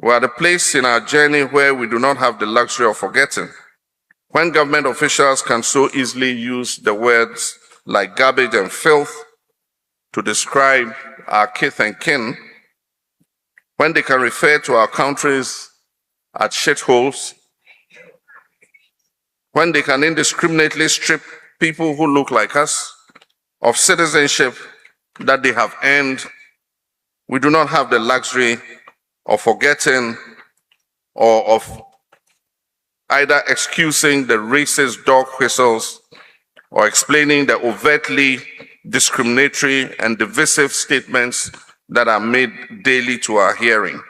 We're at a place in our journey where we do not have the luxury of forgetting. When government officials can so easily use the words like garbage and filth to describe our kith and kin, when they can refer to our countries as shitholes, when they can indiscriminately strip people who look like us of citizenship that they have earned, we do not have the luxury of forgetting or of either excusing the racist dog whistles or explaining the overtly discriminatory and divisive statements that are made daily to our hearing.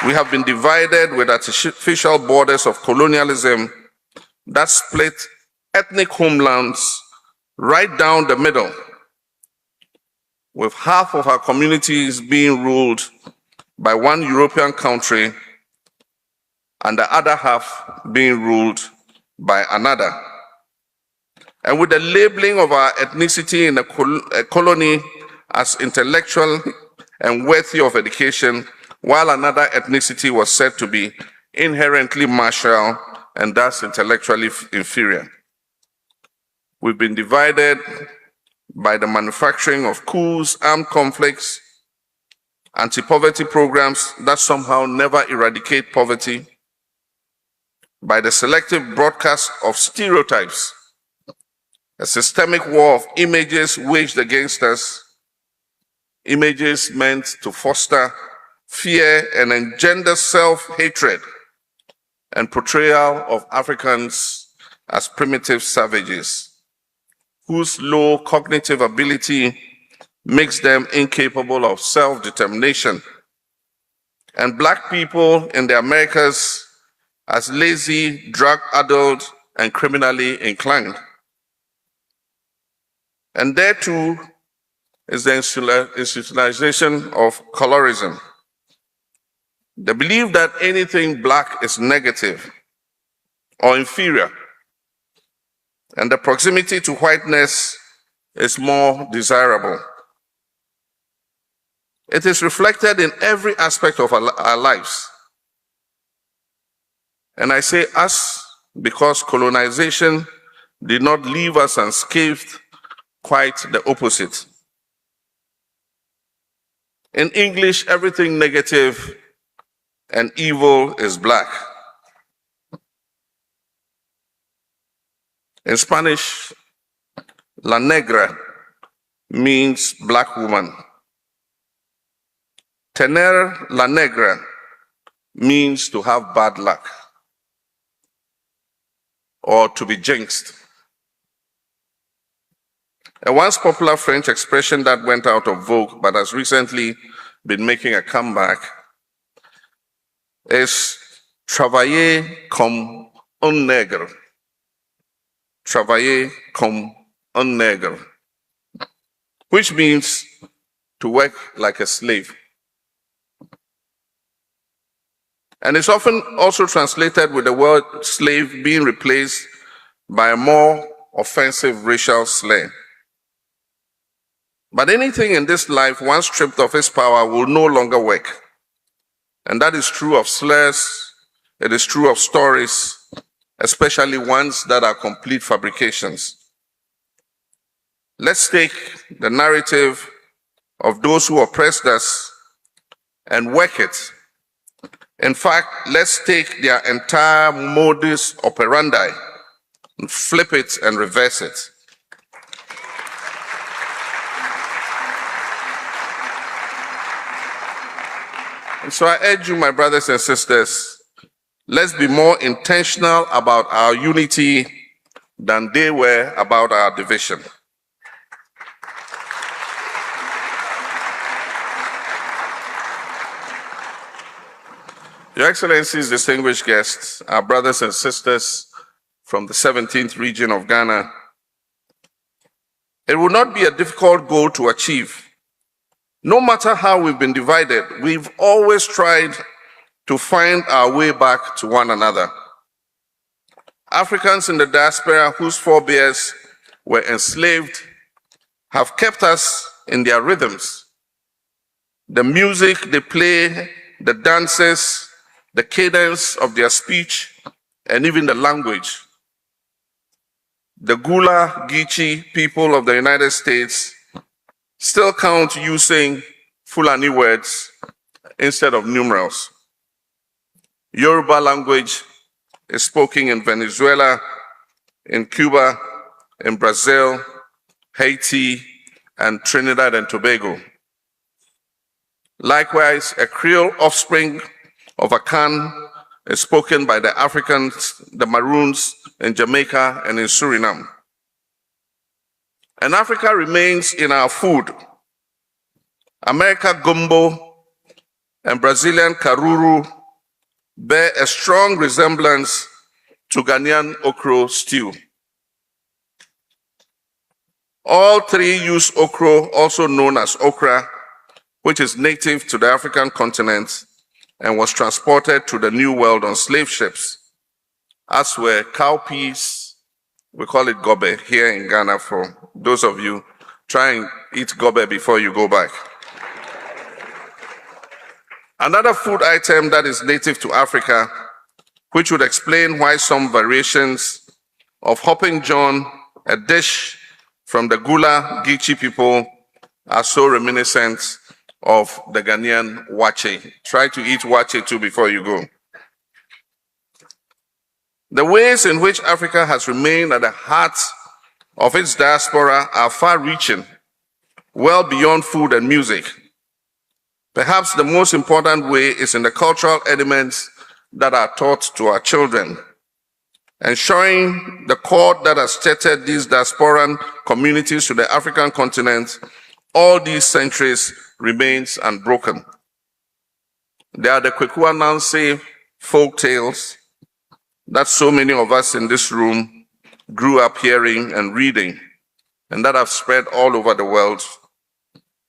We have been divided with artificial borders of colonialism that split ethnic homelands right down the middle, with half of our communities being ruled by one European country and the other half being ruled by another. And with the labeling of our ethnicity in a colony as intellectual and worthy of education, while another ethnicity was said to be inherently martial and thus intellectually inferior. We've been divided by the manufacturing of coups, armed conflicts, anti-poverty programs that somehow never eradicate poverty, by the selective broadcast of stereotypes, a systemic war of images waged against us, images meant to foster fear and engender self-hatred and portrayal of Africans as primitive savages whose low cognitive ability makes them incapable of self-determination, and Black people in the Americas as lazy, drug-addled, and criminally inclined. And there too is the institutionalization of colorism. The belief that anything Black is negative or inferior, and the proximity to whiteness is more desirable. It is reflected in every aspect of our lives. And I say us because colonization did not leave us unscathed, quite the opposite. In English, everything negative and evil is Black. In Spanish, la negra means Black woman. Tener la negra means to have bad luck or to be jinxed. A once popular French expression that went out of vogue but has recently been making a comeback is travailler comme un nègre. Travailler comme un nègre, which means to work like a slave. And it's often also translated with the word slave being replaced by a more offensive racial slur. But anything in this life, once stripped of its power, will no longer work. And that is true of slurs, it is true of stories, especially ones that are complete fabrications. Let's take the narrative of those who oppressed us and work it. In fact, let's take their entire modus operandi and flip it and reverse it. And so I urge you, my brothers and sisters, let's be more intentional about our unity than they were about our division. Your Excellencies, distinguished guests, our brothers and sisters from the 17th region of Ghana, it will not be a difficult goal to achieve. No matter how we've been divided, we've always tried to find our way back to one another. Africans in the diaspora whose forebears were enslaved have kept us in their rhythms. The music they play, the dances, the cadence of their speech, and even the language. The Gula Geechee people of the United States still count using Fulani words instead of numerals. Yoruba language is spoken in Venezuela, in Cuba, in Brazil, Haiti, and Trinidad and Tobago. Likewise, a Creole offspring of Akan is spoken by the Africans, the Maroons in Jamaica and in Suriname. And Africa remains in our food. American gumbo and Brazilian karuru bear a strong resemblance to Ghanaian okro stew. All three use okro, also known as okra, which is native to the African continent and was transported to the New World on slave ships, as were cowpeas. We call it gobe here in Ghana for those of you. Try and eat gobe before you go back. Another food item that is native to Africa, which would explain why some variations of Hopping John, a dish from the Gula Geechee people, are so reminiscent of the Ghanaian wache. Try to eat wache too before you go. The ways in which Africa has remained at the heart of its diaspora are far-reaching, well beyond food and music. Perhaps the most important way is in the cultural elements that are taught to our children, ensuring the cord that has tethered these diasporan communities to the African continent all these centuries remains unbroken. There are the Kwekua Nancy folk tales that so many of us in this room grew up hearing and reading, and that have spread all over the world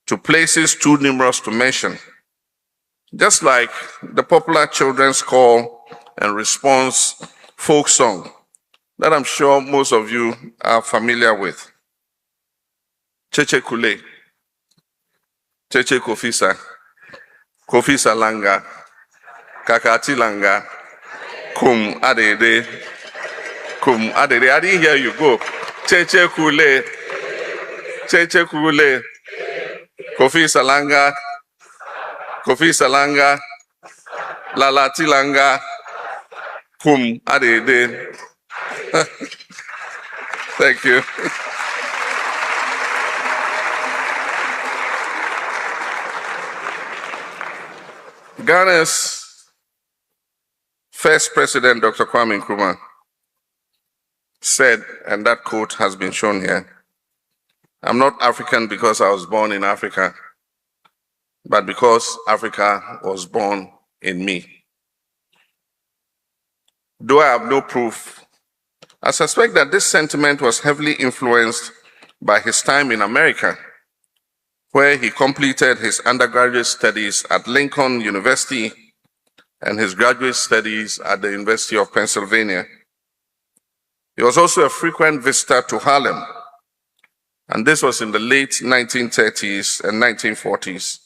to places too numerous to mention. Just like the popular children's call and response folk song that I'm sure most of you are familiar with. Cheche Kule, Cheche Kofisa, Kofisa Langa, Kakati Langa, Kum Adede, Kum Adede. I didn't hear you go. Cheche Kule, Cheche Kule, Kofisa Langa, Kofisa Langa, Lalati Langa, Kum Adede. Thank you. Ghana's first president, Dr. Kwame Nkrumah, said, and that quote has been shown here, "I'm not African because I was born in Africa, but because Africa was born in me." Though I have no proof, I suspect that this sentiment was heavily influenced by his time in America, where he completed his undergraduate studies at Lincoln University and his graduate studies at the University of Pennsylvania. He was also a frequent visitor to Harlem, and this was in the late 1930s and 1940s,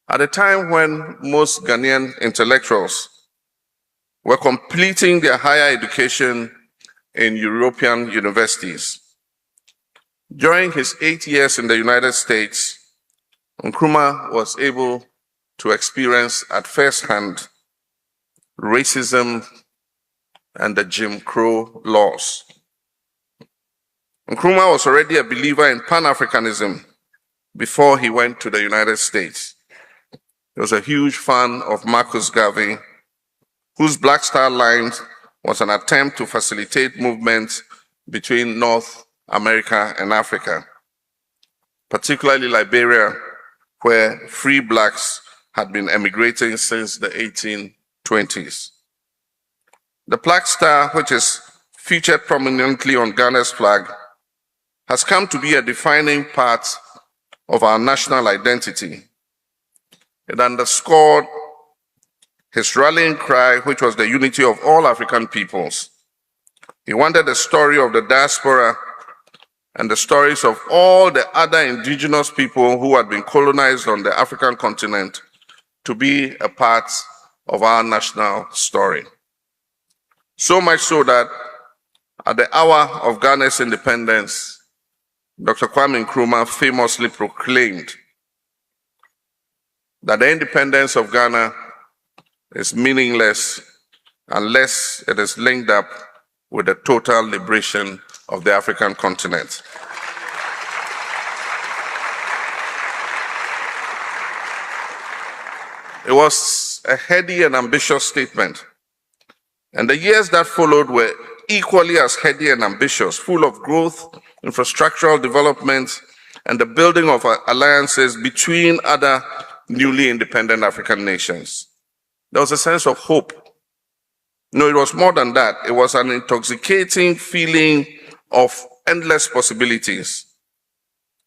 at a time when most Ghanaian intellectuals were completing their higher education in European universities. During his 8 years in the United States, Nkrumah was able to experience at first hand racism and the Jim Crow laws. Nkrumah was already a believer in Pan-Africanism before he went to the United States. He was a huge fan of Marcus Garvey, whose Black Star Line was an attempt to facilitate movements between North America and Africa, particularly Liberia, where free blacks had been emigrating since the 1820s. The Black Star, which is featured prominently on Ghana's flag, has come to be a defining part of our national identity. It underscored his rallying cry, which was the unity of all African peoples. He wanted the story of the diaspora and the stories of all the other indigenous people who had been colonized on the African continent to be a part of our national story. So much so that at the hour of Ghana's independence, Dr. Kwame Nkrumah famously proclaimed that the independence of Ghana is meaningless unless it is linked up with the total liberation of the African continent. It was a heady and ambitious statement, and the years that followed were equally as heady and ambitious, full of growth, infrastructural development, and the building of alliances between other newly independent African nations. There was a sense of hope. No, it was more than that. It was an intoxicating feeling of endless possibilities.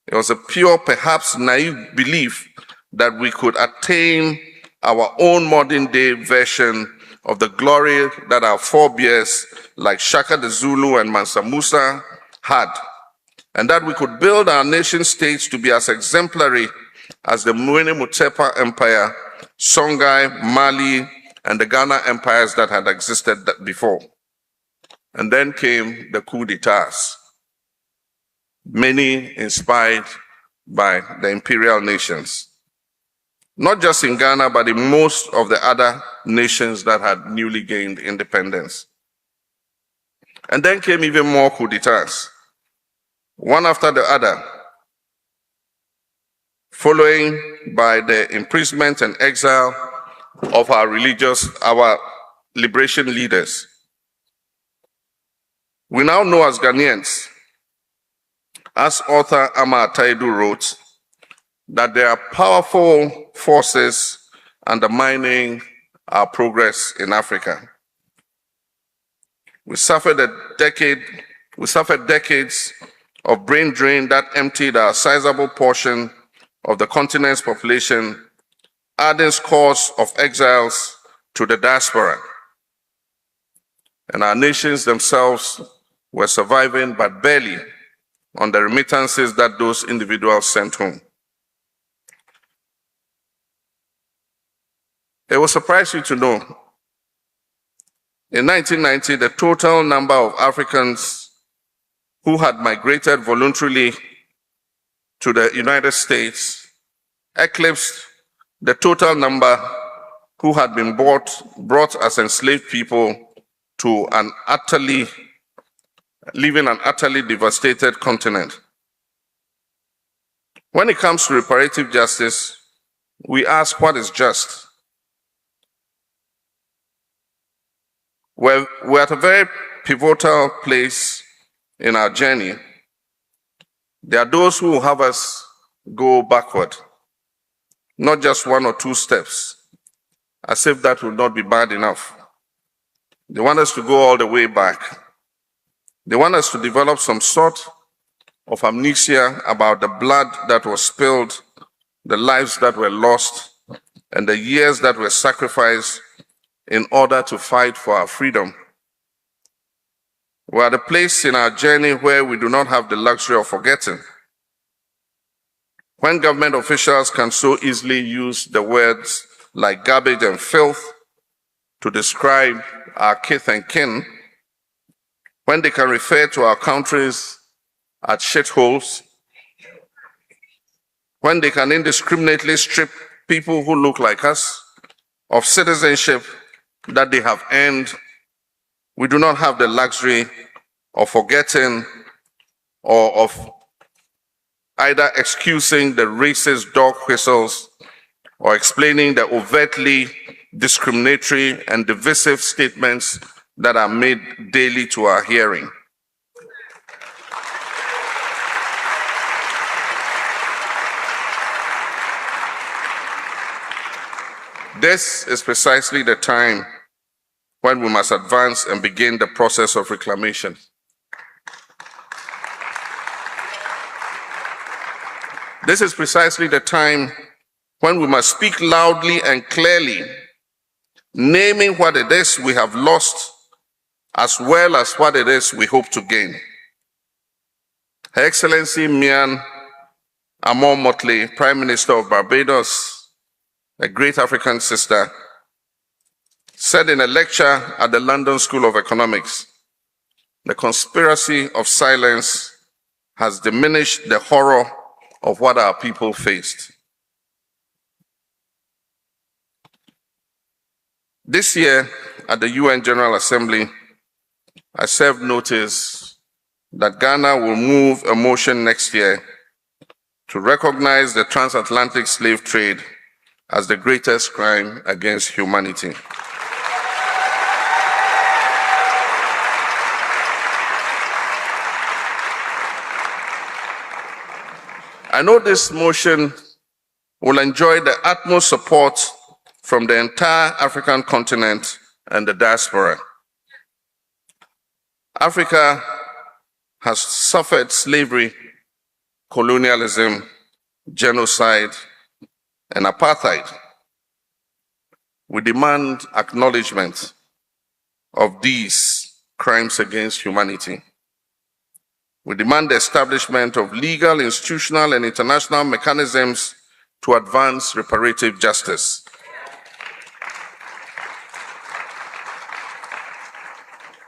It was a pure, perhaps naive belief that we could attain our own modern day version of the glory that our forebears like Shaka the Zulu and Mansa Musa had, and that we could build our nation states to be as exemplary as the Mwene Mutepa Empire, Songhai, Mali, and the Ghana empires that had existed before. And then came the coup d'etats, many inspired by the imperial nations. Not just in Ghana, but in most of the other nations that had newly gained independence. And then came even more coup d'etats, one after the other, following by the imprisonment and exile of our liberation leaders. We now know as Ghanaians, as author Ama Ataidu wrote, that there are powerful forces undermining our progress in Africa. We suffered decades of brain drain that emptied a sizable portion of the continent's population, adding scores of exiles to the diaspora. And our nations themselves were surviving, but barely, on the remittances that those individuals sent home. It will surprise you to know, in 1990, the total number of Africans who had migrated voluntarily to the United States eclipsed the total number who had been brought as enslaved people to leaving an utterly devastated continent. When it comes to reparative justice, we ask what is just. We're at a very pivotal place in our journey. There are those who have us go backward, not just 1 or 2 steps, as if that would not be bad enough. They want us to go all the way back. They want us to develop some sort of amnesia about the blood that was spilled, the lives that were lost, and the years that were sacrificed in order to fight for our freedom. We're at a place in our journey where we do not have the luxury of forgetting. When government officials can so easily use the words like garbage and filth to describe our kith and kin, when they can refer to our countries as shitholes, when they can indiscriminately strip people who look like us of citizenship that they have earned, we do not have the luxury of forgetting or of either excusing the racist dog whistles or explaining the overtly discriminatory and divisive statements that are made daily to our hearing. This is precisely the time when we must advance and begin the process of reclamation. This is precisely the time when we must speak loudly and clearly, naming what it is we have lost as well as what it is we hope to gain. Her Excellency Mian Amor Motley, Prime Minister of Barbados, a great African sister, said in a lecture at the London School of Economics, the conspiracy of silence has diminished the horror of what our people faced. This year, at the UN General Assembly, I served notice that Ghana will move a motion next year to recognize the transatlantic slave trade as the greatest crime against humanity. I know this motion will enjoy the utmost support from the entire African continent and the diaspora. Africa has suffered slavery, colonialism, genocide, and apartheid. We demand acknowledgement of these crimes against humanity. We demand the establishment of legal, institutional, and international mechanisms to advance reparative justice.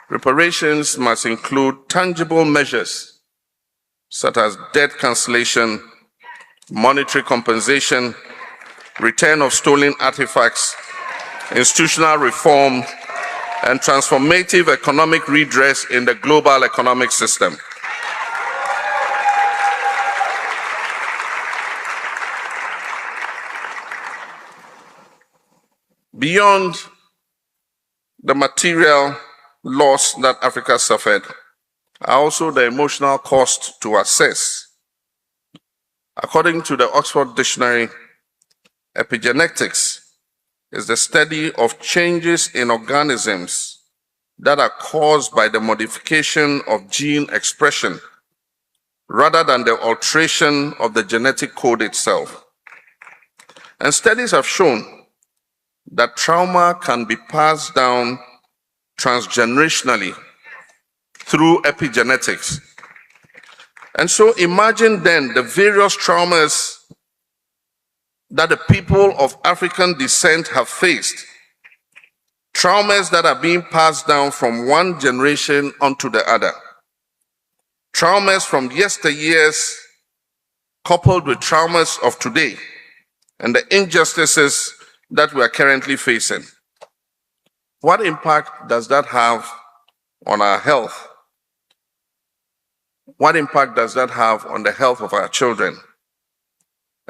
Reparations must include tangible measures such as debt cancellation, monetary compensation, return of stolen artifacts, institutional reform, and transformative economic redress in the global economic system. Beyond the material loss that Africa suffered, are also the emotional cost to assess. According to the Oxford Dictionary, epigenetics is the study of changes in organisms that are caused by the modification of gene expression rather than the alteration of the genetic code itself. And studies have shown that trauma can be passed down transgenerationally through epigenetics. And so imagine then the various traumas that the people of African descent have faced. Traumas that are being passed down from one generation onto the other. Traumas from yesteryears coupled with traumas of today and the injustices that we are currently facing. What impact does that have on our health? What impact does that have on the health of our children?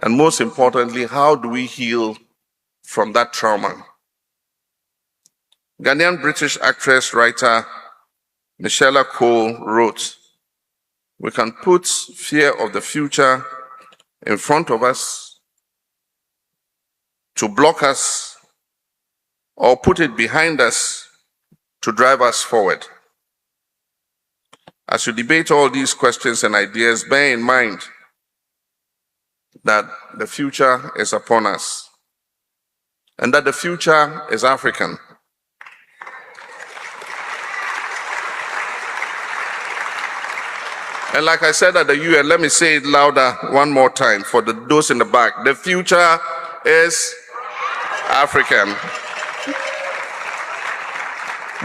And most importantly, how do we heal from that trauma? Ghanaian British actress, writer Michelle Cole wrote, "We can put fear of the future in front of us to block us, or put it behind us to drive us forward." As you debate all these questions and ideas, bear in mind that the future is upon us and that the future is African. And like I said at the UN, let me say it louder one more time for those in the back. The future is African.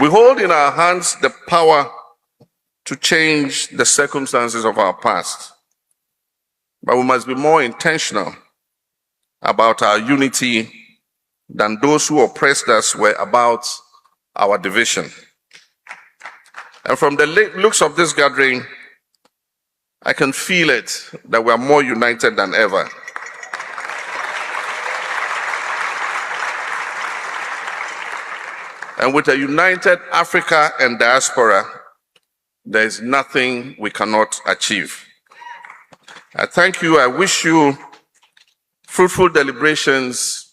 We hold in our hands the power to change the circumstances of our past. But we must be more intentional about our unity than those who oppressed us were about our division. And from the looks of this gathering, I can feel it that we are more united than ever. And with a united Africa and diaspora, there is nothing we cannot achieve. I thank you. I wish you fruitful deliberations,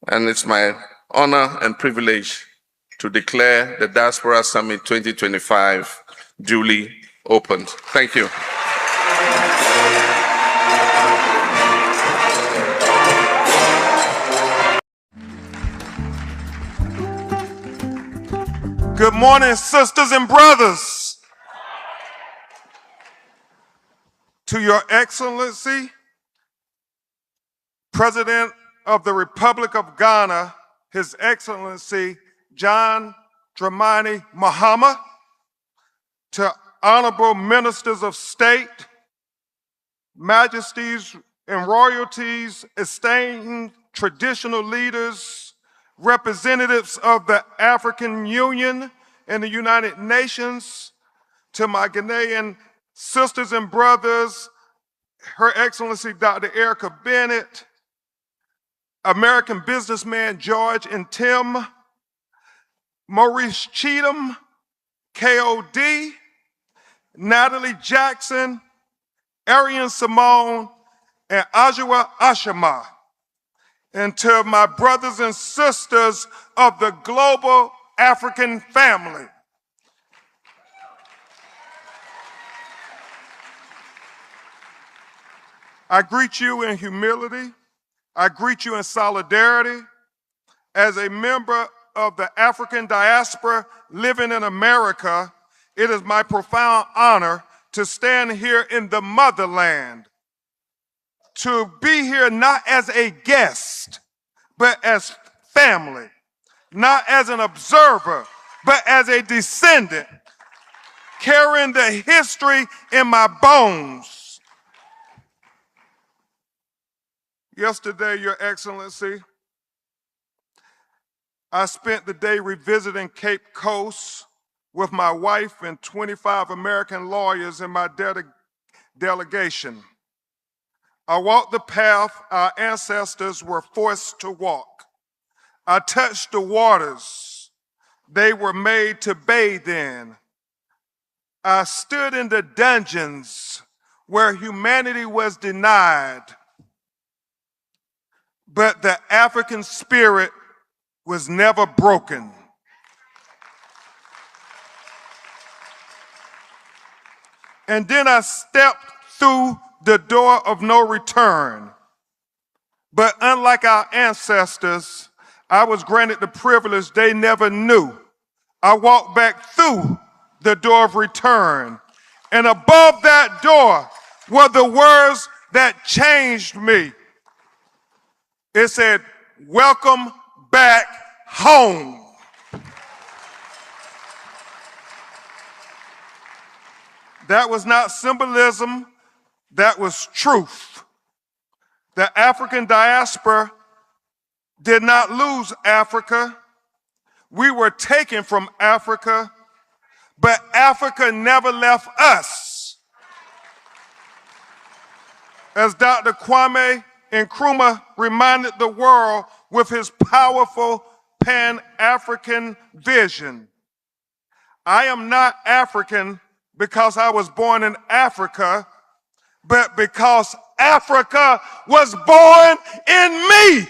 and it's my honor and privilege to declare the Diaspora Summit 2025 duly opened. Thank you. Good morning, sisters and brothers. To Your Excellency, President of the Republic of Ghana, His Excellency John Dramani Mahama, to honorable ministers of state, majesties and royalties, esteemed traditional leaders, representatives of the African Union and the United Nations, to my Ghanaian sisters and brothers, Her Excellency Dr. Erica Bennett, American businessman George and Tim, Maurice Cheatham, KOD, Natalie Jackson, Arian Simone, and Ajua Ashama, and to my brothers and sisters of the global African family. I greet you in humility. I greet you in solidarity. As a member of the African diaspora living in America, it is my profound honor to stand here in the motherland, to be here not as a guest, but as family, not as an observer, but as a descendant, carrying the history in my bones. Yesterday, Your Excellency, I spent the day revisiting Cape Coast with my wife and 25 American lawyers in my delegation. I walked the path our ancestors were forced to walk. I touched the waters they were made to bathe in. I stood in the dungeons where humanity was denied, but the African spirit was never broken. And then I stepped through the door of no return. But unlike our ancestors, I was granted the privilege they never knew. I walked back through the door of return. And above that door were the words that changed me. It said, "Welcome back home." That was not symbolism, that was truth. The African diaspora did not lose Africa. We were taken from Africa, but Africa never left us. As Dr. Kwame Nkrumah reminded the world with his powerful Pan-African vision, I am not African because I was born in Africa, but because Africa was born in me.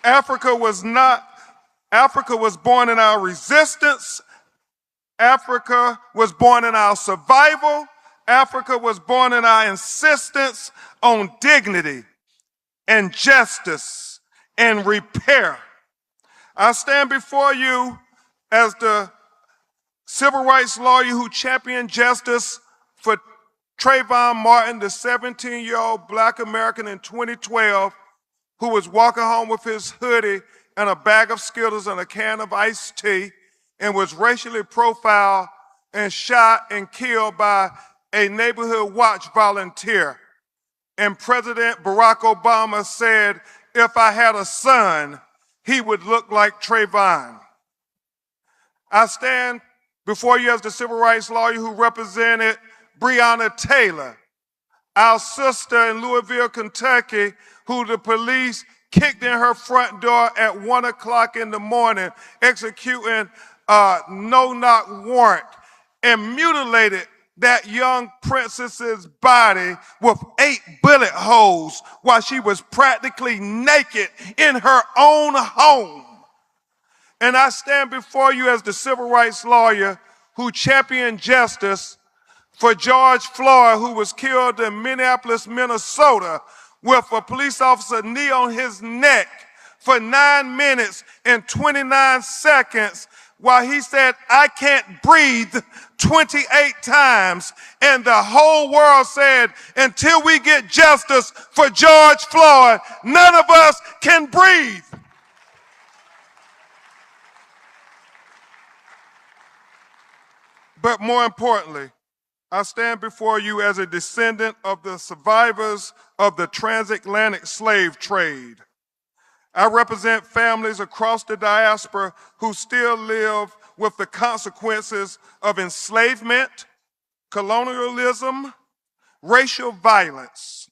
Africa was born in our resistance. Africa was born in our survival. Africa was born in our insistence on dignity and justice and repair. I stand before you as the civil rights lawyer who championed justice for Trayvon Martin, the 17-year-old Black American in 2012, who was walking home with his hoodie and a bag of Skittles and a can of iced tea and was racially profiled and shot and killed by a neighborhood watch volunteer. And President Barack Obama said, if I had a son, he would look like Trayvon. I stand before you as the civil rights lawyer who represented Breonna Taylor, our sister in Louisville, Kentucky, who the police kicked in her front door at 1 o'clock in the morning, executing a no-knock warrant, and mutilated that young princess's body with 8 bullet holes while she was practically naked in her own home. And I stand before you as the civil rights lawyer who championed justice for George Floyd, who was killed in Minneapolis, Minnesota, with a police officer knee on his neck for 9 minutes and 29 seconds while he said, I can't breathe 28 times. And the whole world said, until we get justice for George Floyd, none of us can breathe. But more importantly, I stand before you as a descendant of the survivors of the transatlantic slave trade. I represent families across the diaspora who still live with the consequences of enslavement, colonialism, racial violence.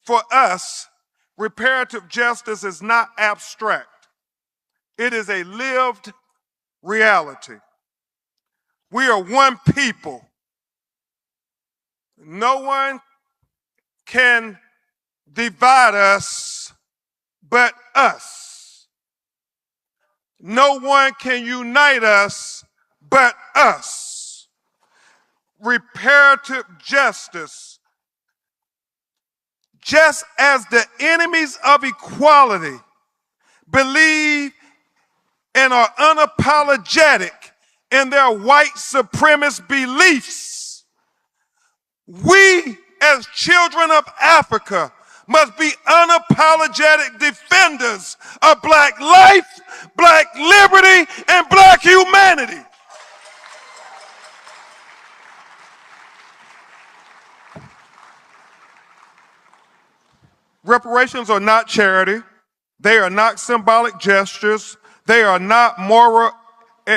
For us, reparative justice is not abstract. It is a lived reality. We are one people. No one can divide us but us. No one can unite us but us. Reparative justice. Just as the enemies of equality believe and are unapologetic in their white supremacist beliefs, we as children of Africa must be unapologetic defenders of black life, black liberty, and black humanity. Reparations are not charity. They are not symbolic gestures. They are not moral.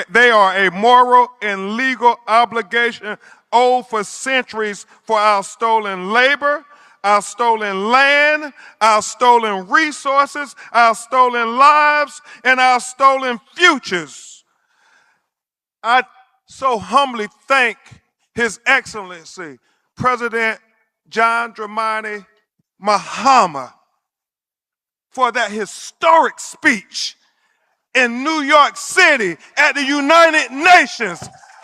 They are a moral and legal obligation owed for centuries for our stolen labor, our stolen land, our stolen resources, our stolen lives, and our stolen futures. I so humbly thank His Excellency, President John Dramani Mahama, for that historic speech in New York City at the United Nations.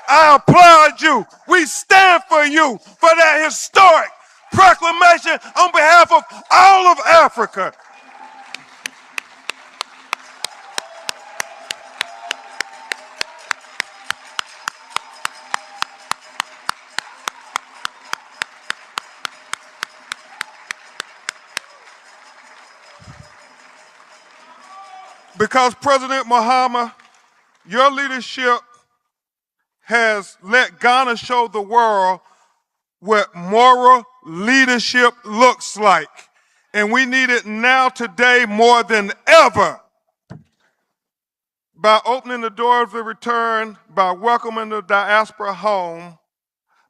I applaud you. We stand for you for that historic proclamation on behalf of all of Africa. Because President Mahama, your leadership has let Ghana show the world what moral leadership looks like. And we need it now today more than ever. By opening the door of the return, by welcoming the diaspora home,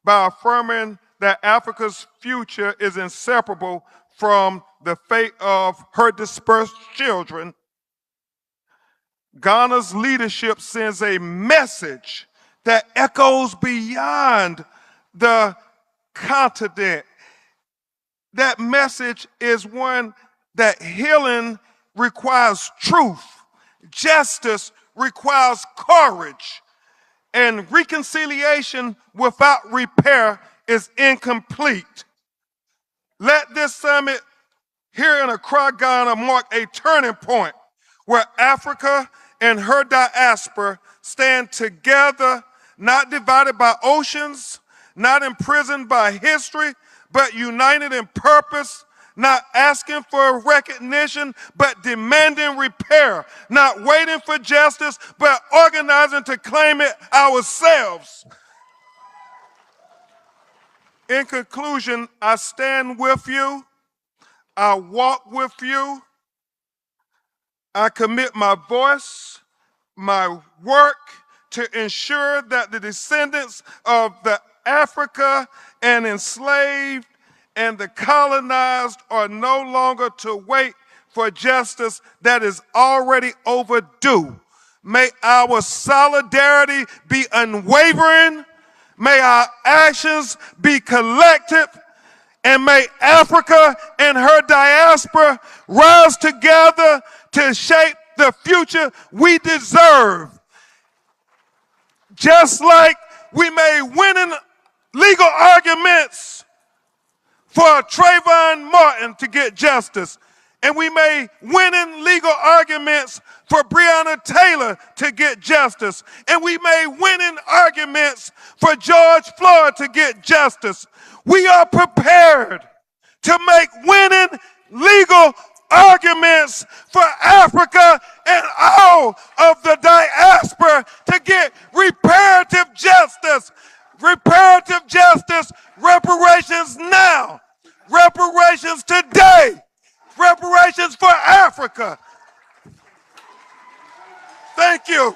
by affirming that Africa's future is inseparable from the fate of her dispersed children, Ghana's leadership sends a message that echoes beyond the continent. That message is one that healing requires truth, justice requires courage, and reconciliation without repair is incomplete. Let this summit here in Accra, Ghana mark a turning point where Africa and her diaspora stand together, not divided by oceans, not imprisoned by history, but united in purpose, not asking for recognition, but demanding repair, not waiting for justice, but organizing to claim it ourselves. In conclusion, I stand with you, I walk with you, I commit my voice, my work to ensure that the descendants of the Africa and enslaved and the colonized are no longer to wait for justice that is already overdue. May our solidarity be unwavering, may our actions be collective, and may Africa and her diaspora rise together to shape the future we deserve. Just like we may win in legal arguments for Trayvon Martin to get justice, And we made winning legal arguments for Breonna Taylor to get justice. And we made winning arguments for George Floyd to get justice. We are prepared to make winning legal arguments for Africa and all of the diaspora to get reparative justice. Reparative justice, reparations now, reparations today, reparations for Africa. Thank you.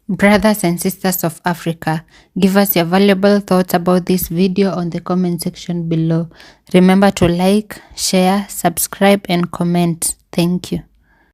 Brothers and sisters of Africa, give us your valuable thoughts about this video on the comment section below. Remember to like, share, subscribe, and comment. Thank you.